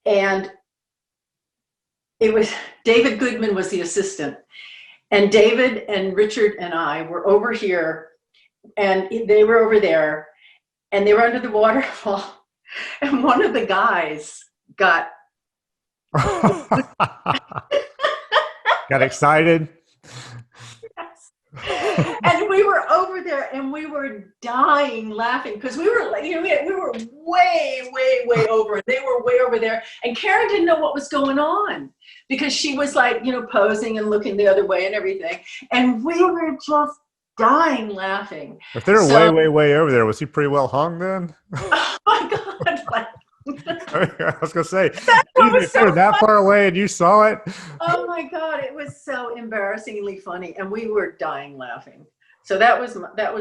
And it was David Goodman was the assistant. And David and Richard and I were over here, and they were over there, and they were under the waterfall. And one of the guys got Got excited. and we were over there, and we were dying laughing because we were like, we were way over, and they were way over there. And Karen didn't know what was going on because she was like, posing and looking the other way and everything. And we were just dying laughing. If they were way over there, was he pretty well hung then? Oh my God. Like, I was gonna say, was if they were that far away and you saw it. oh my God, it was so embarrassingly funny, and we were dying laughing. So that was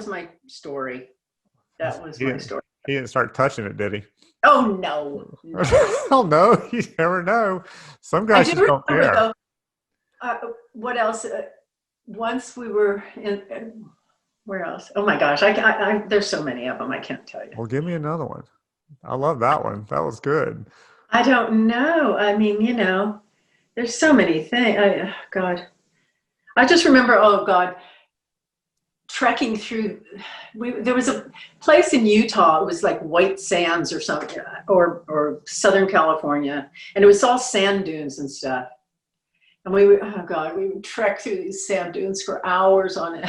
my story. That was my story. He didn't start touching it, did he? Oh no. Oh no, you never know. Some guys just don't care. Though, what else? Once we were in. Where else? Oh my gosh, I there's so many of them. I can't tell you. Well, give me another one. I love that one. That was good. I don't know. I mean, there's so many things. God, I just remember. Oh God, trekking through. There was a place in Utah. It was like White Sands or something, or Southern California, and it was all sand dunes and stuff. And we would trek through these sand dunes for hours on end.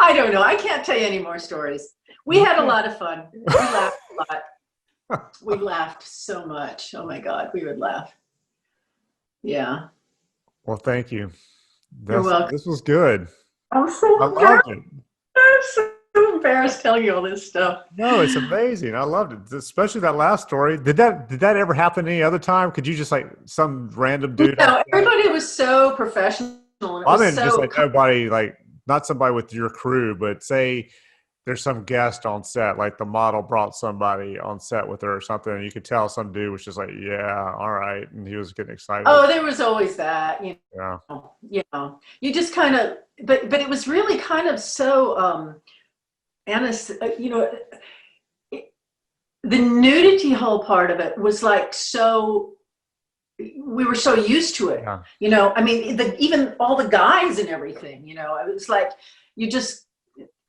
I don't know. I can't tell you any more stories. We had a lot of fun. We laughed a lot. We laughed so much. Oh my God, we would laugh. Yeah. Well, thank you. You're welcome. This was good. I loved it. I'm so embarrassed telling you all this stuff. No, it's amazing. I loved it, especially that last story. Did that ever happen any other time? Could you just like some random dude? No, everybody was so professional. I mean, just like nobody, like not somebody with your crew, but say there's some guest on set, like the model brought somebody on set with her or something, and you could tell some dude was just like, yeah, all right, and he was getting excited. Oh, there was always that. Yeah. You just kind of, but it was really kind of so, the nudity whole part of it was like so. We were so used to it, Yeah. I mean, even all the guys and everything, it was like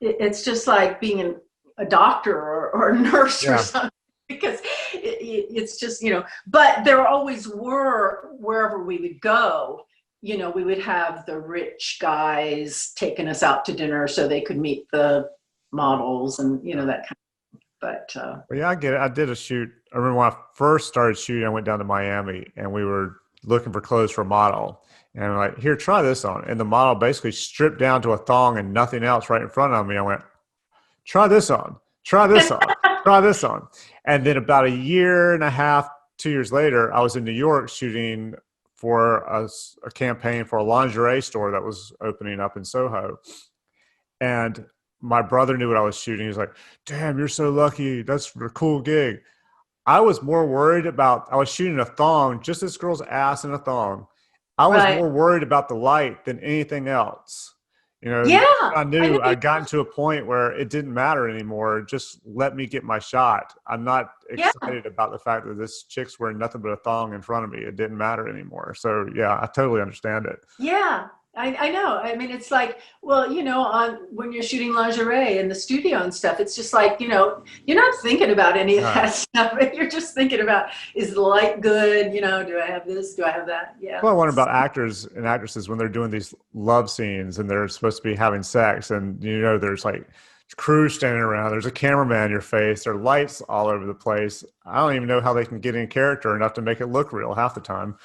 it's just like being a doctor or a nurse or something, because it's just, but there always were, wherever we would go, we would have the rich guys taking us out to dinner so they could meet the models and, that kind of, but. Well, yeah, I get it. I did a shoot. I remember when I first started shooting, I went down to Miami and we were looking for clothes for a model. And I'm like, here, try this on. And the model basically stripped down to a thong and nothing else right in front of me. I went, try this on, try this on, try this on. And then about a year and a half, 2 years later, I was in New York shooting for a campaign for a lingerie store that was opening up in Soho. And my brother knew what I was shooting. He was like, damn, you're so lucky. That's a cool gig. I was more worried about, I was shooting a thong, just this girl's ass in a thong. I was Right. more worried about the light than anything else. You know, Yeah. I I knew know. I'd gotten to a point where it didn't matter anymore. Just let me get my shot. I'm not Yeah. excited about the fact that this chick's wearing nothing but a thong in front of me. It didn't matter anymore. So yeah, I totally understand it. Yeah, I know. I mean, it's like, well, on when you're shooting lingerie in the studio and stuff, it's just like, you're not thinking about any of No. that stuff. You're just thinking about, is the light good? Do I have this? Do I have that? Yeah. Well, I wonder about actors and actresses when they're doing these love scenes and they're supposed to be having sex, and there's like crew standing around, there's a cameraman in your face, there are lights all over the place. I don't even know how they can get in character enough to make it look real half the time.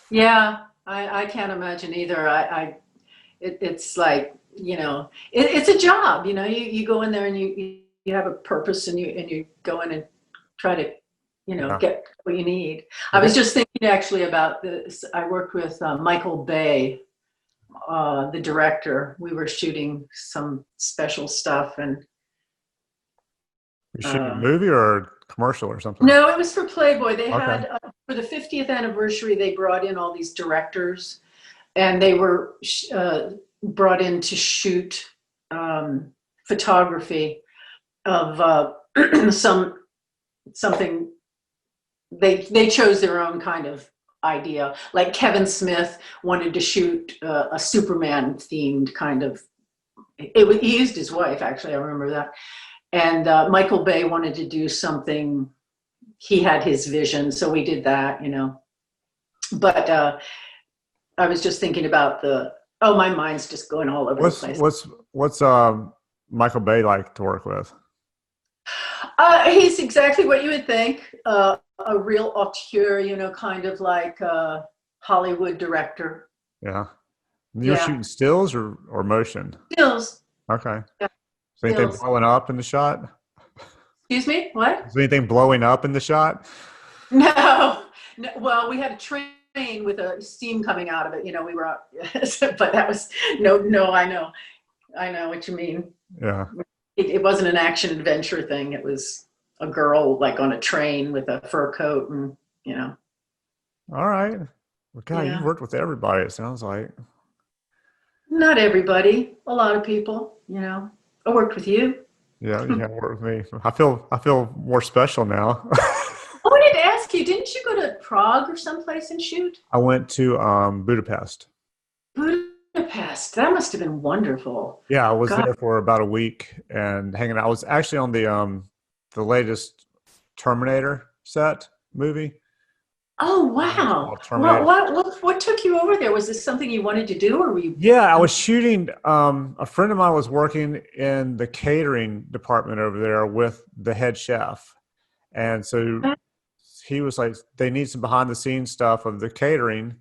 Yeah, I can't imagine either. It's like, it's a job, you go in there and you have a purpose, and you go in and try to, Yeah. get what you need. I Well, was just thinking actually about this. I worked with Michael Bay, the director. We were shooting some special stuff, and you're shooting a uh, movie or a commercial or something? no, it was for Playboy. They Okay. had for the 50th anniversary, they brought in all these directors, and they were brought in to shoot photography of something. They chose their own kind of idea. Like Kevin Smith wanted to shoot a Superman themed kind of. He used his wife, actually. I remember that. And Michael Bay wanted to do something. He had his vision, so we did that. But I was just thinking about my mind's just going all over the What's place. what's what's Michael Bay like to work with? He's exactly what you would think, a real auteur, kind of like a Hollywood director. Yeah. You're Yeah, shooting stills or motion? stills. Okay. Yeah, Is anything stills. blowing up in the shot? Excuse me, what? Is anything blowing up in the shot? No, no. Well, we had a train with a steam coming out of it. We were out, but that was no. I know what you mean. Yeah. It wasn't an action adventure thing. It was a girl like on a train with a fur coat, and All right. Well, God, you've yeah. worked with everybody, it sounds like. Not everybody, a lot of people. I worked with you. Yeah, you have worked with me. I feel more special now. I wanted to ask you, didn't you go to Prague or someplace and shoot? I went to Budapest. Budapest. That must have been wonderful. Yeah, I was God. there for about a week and hanging out. I was actually on the latest Terminator set movie. Oh, It's wow. called Terminator. What took you over there? Was this something you wanted to do, or were you? Yeah, I was shooting. A friend of mine was working in the catering department over there with the head chef, and so he was like, "They need some behind the scenes stuff of the catering.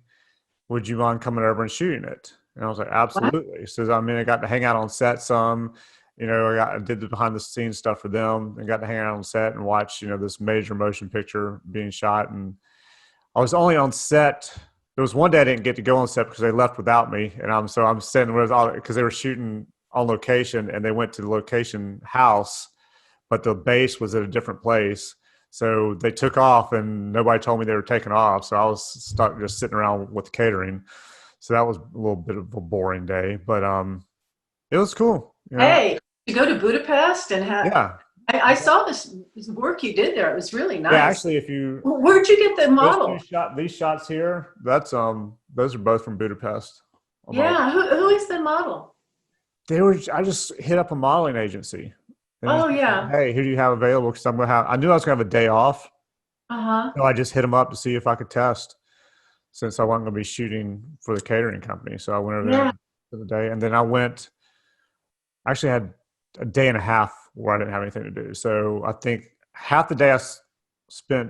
Would you mind coming over and shooting it?" And I was like, Wow. "Absolutely." So I got to hang out on set some. I did the behind the scenes stuff for them, and got to hang out on set and watch this major motion picture being shot. And I was only on set. There was one day I didn't get to go on set because they left without me, and I'm sitting with all because they were shooting on location, and they went to the location house, but the base was at a different place. So they took off, and nobody told me they were taking off. So I was stuck just sitting around with the catering. So that was a little bit of a boring day, but it was cool. Hey, you go to Budapest and have. Yeah, I saw this work you did there. It was really yeah. nice. Actually, if you Where'd you get the those two model? these shots here, those are both from Budapest. Yeah, who is the model? I just hit up a modeling agency. And Oh, just said, yeah. hey, who do you have available? Because I knew I was gonna have a day off. Uh-huh. So I just hit them up to see if I could test since I wasn't gonna be shooting for the catering company. So I went over there Yeah. for the day, and then actually had a day and a half where I didn't have anything to do. So I think half the day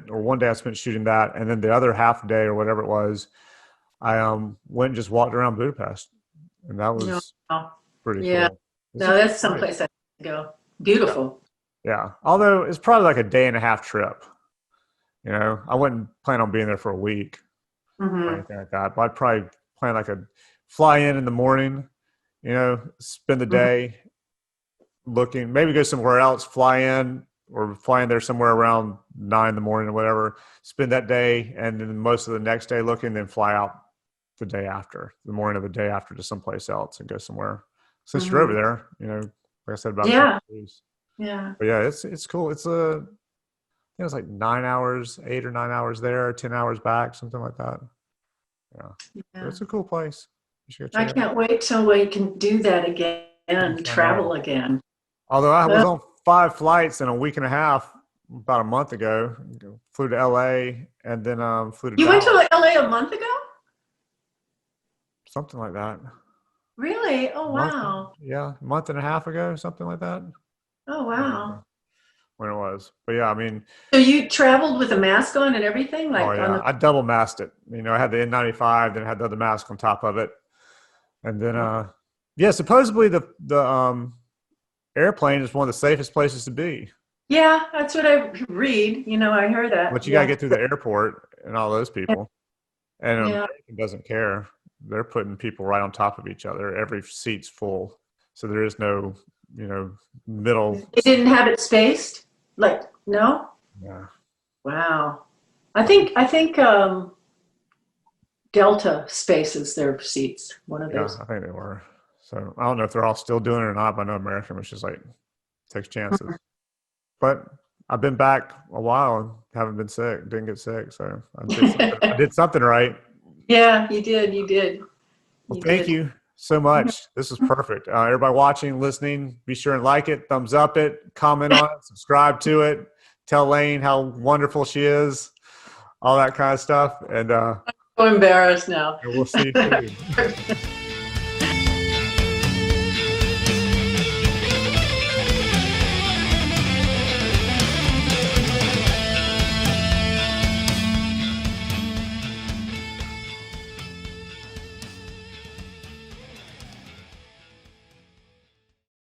one day I spent shooting that, and then the other half day or whatever it was, I went and just walked around Budapest, and that No. was pretty Yeah. cool. It's No, a that's cool place. someplace I have to go. Beautiful. Yeah. Although it's probably like a day and a half trip. I wouldn't plan on being there for a week. or anything like that. But I'd probably plan like a fly in the morning, spend the day looking, maybe go somewhere else, fly in or fly in there somewhere around 9 in the morning or whatever, spend that day, and then most of the next day looking, then fly out the morning of the day after to someplace else and go somewhere. Since you're over there, like I said about days. Yeah. But yeah, it's cool. It's it's like 9 hours, 8 or 9 hours there, 10 hours back, something like that. Yeah. But it's a cool place. You should go check it out. I can't wait till we can do that again, travel again. Although I was on 5 flights in a week and a half about a month ago. Flew to LA and then flew to You Dallas. went to LA a month ago? Something like that. Really? Oh, wow. A month and a half ago, something like that. Oh, wow. When it was. But yeah, I mean. So you traveled with a mask on and everything? I double masked it. I had the N95, then I had the other mask on top of it. And then, supposedly the airplane is one of the safest places to be. Yeah, that's what I read. I heard that. But you got to get through the airport and all those people. And American doesn't care. They're putting people right on top of each other. Every seat's full. So there is no, middle. They didn't have it spaced? No? Yeah. Wow. I think Delta spaces their seats. One of those. Yeah, I think they were. So I don't know if they're all still doing it or not, but I know American was just takes chances. But I've been back a while and haven't been sick, didn't get sick. So I did something right. Yeah, you did. You did. Well, thank you so much. This is perfect. Everybody watching, listening, be sure and like it, thumbs up it, comment on it, subscribe to it, tell Lane how wonderful she is, all that kind of stuff. And I'm so embarrassed now. we'll see you soon.